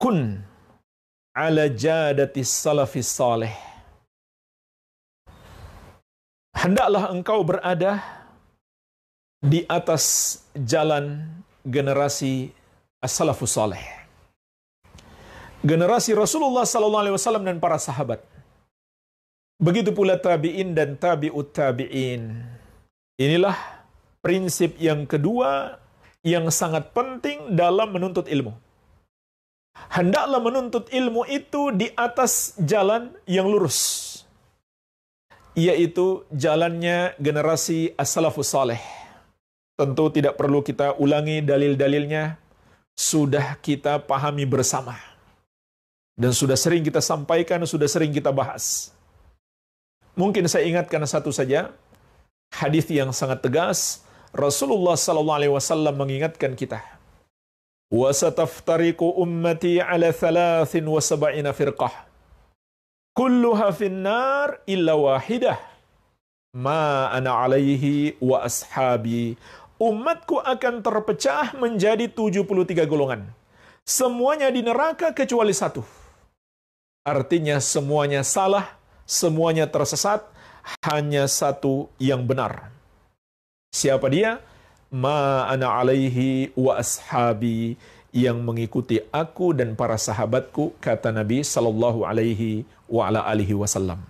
kun ala jadatis salafis salih. Hendaklah engkau berada di atas jalan generasi as-salafus salih. Generasi Rasulullah SAW dan para sahabat. Begitu pula tabi'in dan tabi'ut tabi'in. Inilah prinsip yang kedua yang sangat penting dalam menuntut ilmu. Hendaklah menuntut ilmu itu di atas jalan yang lurus, yaitu jalannya generasi as-salafus salih. Tentu tidak perlu kita ulangi dalil-dalilnya, sudah kita pahami bersama. Dan sudah sering kita sampaikan, sudah sering kita bahas. Mungkin saya ingatkan satu saja, hadis yang sangat tegas, Rasulullah SAW mengingatkan kita, وَسَتَفْتَرِكُ أُمَّتِي عَلَى 73 فِرْقَةٍ kulluha finnar illa wahidah ma ana alaihi wa ashabi. Umatku akan terpecah menjadi 73 golongan. Semuanya di neraka kecuali satu. Artinya semuanya salah, semuanya tersesat, hanya satu yang benar. Siapa dia? Ma ana alaihi wa ashabi, yang mengikuti aku dan para sahabatku, kata Nabi sallallahu alaihi wa ala alihi wasallam.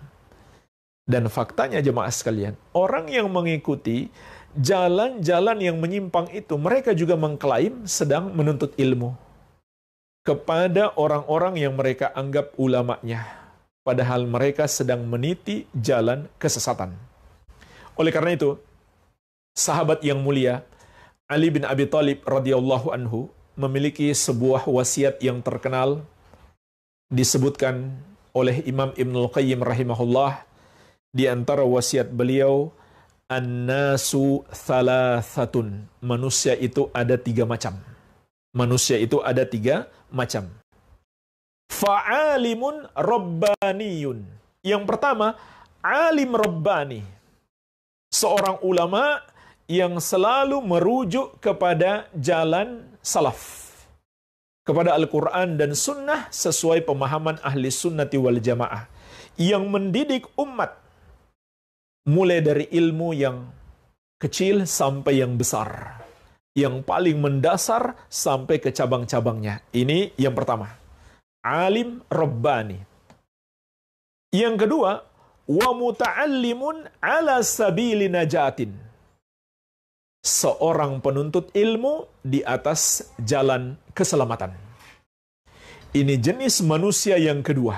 Dan faktanya jemaah sekalian, orang yang mengikuti jalan-jalan yang menyimpang itu, mereka juga mengklaim sedang menuntut ilmu kepada orang-orang yang mereka anggap ulamanya, padahal mereka sedang meniti jalan kesesatan. Oleh karena itu, sahabat yang mulia Ali bin Abi Thalib radhiyallahu anhu memiliki sebuah wasiat yang terkenal, disebutkan oleh Imam Ibnul Qayyim rahimahullah. Di antara wasiat beliau, an-nasu thalathatun, manusia itu ada 3 macam. Manusia itu ada 3 macam. Fa'alimun rabbaniyun. Yang pertama, alim rabbani, seorang ulama yang selalu merujuk kepada jalan salaf, kepada Al-Quran dan Sunnah sesuai pemahaman ahli sunnati wal jamaah, yang mendidik umat mulai dari ilmu yang kecil sampai yang besar, yang paling mendasar sampai ke cabang-cabangnya. Ini yang pertama, alim rabbani. Yang kedua, wa muta'allimun ala sabili najatin, seorang penuntut ilmu di atas jalan keselamatan. Ini jenis manusia yang kedua,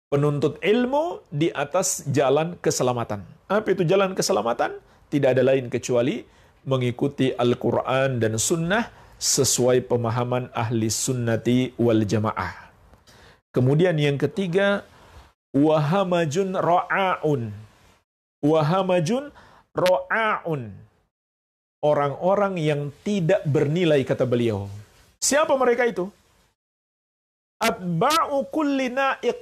penuntut ilmu di atas jalan keselamatan. Apa itu jalan keselamatan? Tidak ada lain kecuali mengikuti Al-Quran dan Sunnah sesuai pemahaman ahli sunnati wal jamaah. Kemudian yang ketiga, wahamajun ra'aun. Wahamajun ra'aun, orang-orang yang tidak bernilai, kata beliau. Siapa mereka itu? Atba'u kulli na'iq,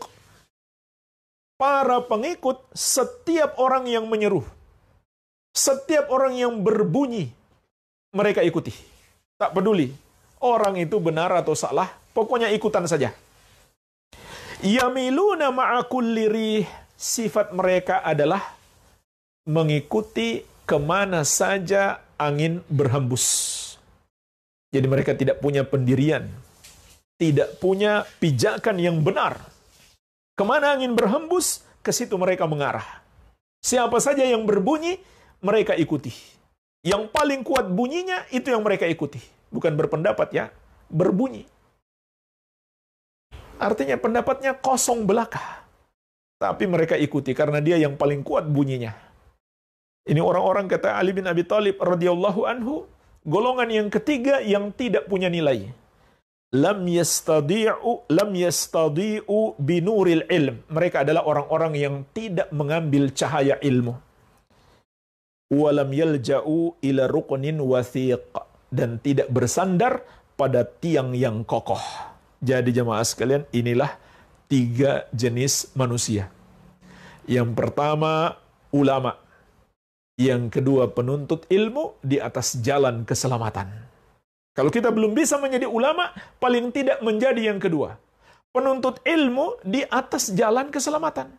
para pengikut setiap orang yang menyeru, setiap orang yang berbunyi, mereka ikuti. Tak peduli orang itu benar atau salah, pokoknya ikutan saja. Yamiluna ma'a kulli rih, sifat mereka adalah mengikuti kemana saja angin berhembus. Jadi mereka tidak punya pendirian, tidak punya pijakan yang benar. Kemana angin berhembus, ke situ mereka mengarah. Siapa saja yang berbunyi, mereka ikuti. Yang paling kuat bunyinya, itu yang mereka ikuti. Bukan berpendapat ya, berbunyi. Artinya pendapatnya kosong belaka, tapi mereka ikuti karena dia yang paling kuat bunyinya. Ini orang-orang, kata Ali bin Abi Thalib radhiyallahu anhu, golongan yang ketiga yang tidak punya nilai. Lam yastadi'u binuril ilm. Mereka adalah orang-orang yang tidak mengambil cahaya ilmu. Walam yalja'u ila rukunin wathiq, dan tidak bersandar pada tiang yang kokoh. Jadi jemaah sekalian, inilah 3 jenis manusia. Yang pertama, ulama. Yang kedua, penuntut ilmu di atas jalan keselamatan. Kalau kita belum bisa menjadi ulama, paling tidak menjadi yang kedua. Penuntut ilmu di atas jalan keselamatan.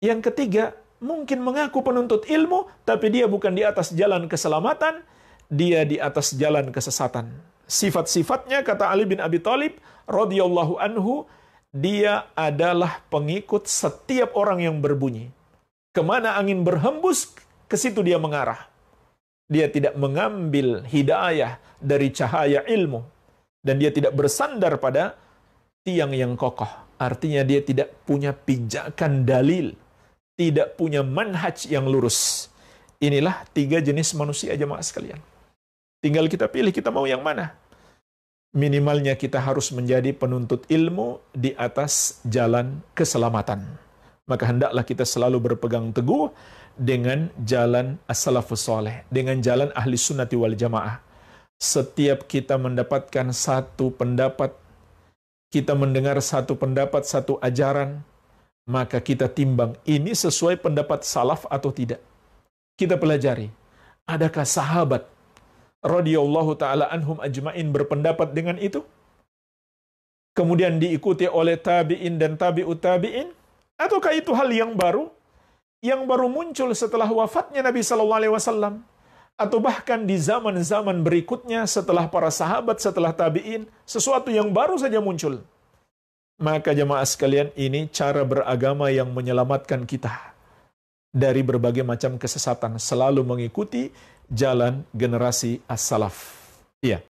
Yang ketiga, mungkin mengaku penuntut ilmu, tapi dia bukan di atas jalan keselamatan, dia di atas jalan kesesatan. Sifat-sifatnya, kata Ali bin Abi Thalib radhiyallahu anhu, dia adalah pengikut setiap orang yang berbunyi. Kemana angin berhembus, ke situ dia mengarah. Dia tidak mengambil hidayah dari cahaya ilmu. Dan dia tidak bersandar pada tiang yang kokoh. Artinya dia tidak punya pijakan dalil. Tidak punya manhaj yang lurus. Inilah 3 jenis manusia jemaah sekalian. Tinggal kita pilih, kita mau yang mana. Minimalnya kita harus menjadi penuntut ilmu di atas jalan keselamatan. Maka hendaklah kita selalu berpegang teguh dengan jalan as-salafus saleh, dengan jalan ahli sunnati wal jamaah. Setiap kita mendapatkan satu pendapat, kita mendengar satu pendapat, satu ajaran, maka kita timbang ini sesuai pendapat salaf atau tidak. Kita pelajari, adakah sahabat radhiyallahu taala anhum ajmain berpendapat dengan itu? Kemudian diikuti oleh tabi'in dan tabi'ut tabi'in? Ataukah itu hal yang baru muncul setelah wafatnya Nabi sallallahu alaihi wasallam? Atau bahkan di zaman-zaman berikutnya setelah para sahabat, setelah tabi'in, sesuatu yang baru saja muncul. Maka jemaah sekalian, ini cara beragama yang menyelamatkan kita dari berbagai macam kesesatan, selalu mengikuti jalan generasi as-salaf. Iya.